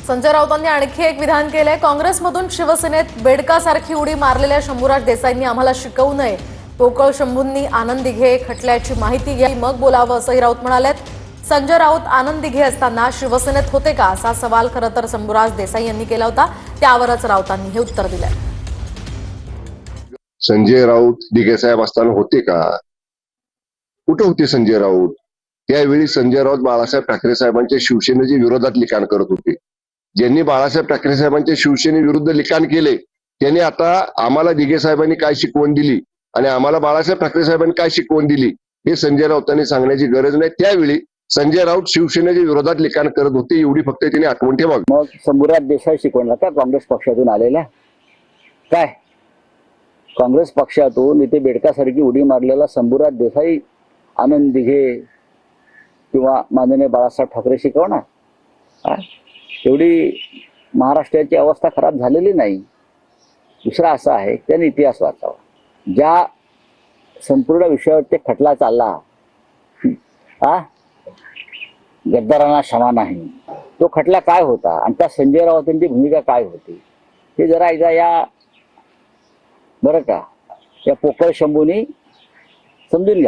संजय राऊतांनी आणखी एक विधान केलंय। काँग्रेसमधून शिवसेनेत बेडकासारखी उडी मारलेल्या शंभूराज देसाईंनी आम्हाला शिकवू नये। पोकळ शंभूंनी आनंद दिघे खटल्याची माहिती घ्यावी मग बोलावं असंही राऊत म्हणालेत। संजय राऊत आनंद दिघे असताना शिवसेनेत होते का असा सवाल खरं तर शंभूराज देसाई यांनी केला होता। त्यावरच राऊतांनी हे उत्तर दिलंय। संजय राऊत दिघे साहेब असताना होते का? कुठे होते संजय राऊत? त्यावेळी संजय राऊत बाळासाहेब ठाकरे साहेबांच्या शिवसेनेच्या विरोधात लिखाण करत होते। ज्यांनी बाळासाहेब ठाकरे साहेबांच्या शिवसेनेविरुद्ध लिखाण केले त्यांनी आता आम्हाला दिघे साहेबांनी काय शिकवण दिली आणि आम्हाला बाळासाहेब ठाकरे साहेबांनी काय शिकवण दिली हे संजय राऊतांनी सांगण्याची गरज नाही। त्यावेळी संजय राऊत शिवसेनेच्या विरोधात लिखाण करत होते, एवढी फक्त त्यांनी आठवण ठेवावी। मग शंभूराज देसाई शिकवणार का काँग्रेस पक्षातून आलेल्या? काय काँग्रेस पक्षातून इथे बेडकासारखी उडी मारलेला शंभूराज देसाई आनंद दिघे किंवा माननीय बाळासाहेब ठाकरे शिकवणार? एवढी महाराष्ट्राची अवस्था खराब झालेली नाही। दुसरा असा आहे त्याने इतिहास वाचावा। ज्या संपूर्ण विषयावर ते खटला चालला, गद्दारांना क्षमा नाही, तो खटला काय होता आणि त्या संजय राऊतांची भूमिका काय होती हे जरा एकदा या बरं का या पोकळ शंभूनी समजून घ्या।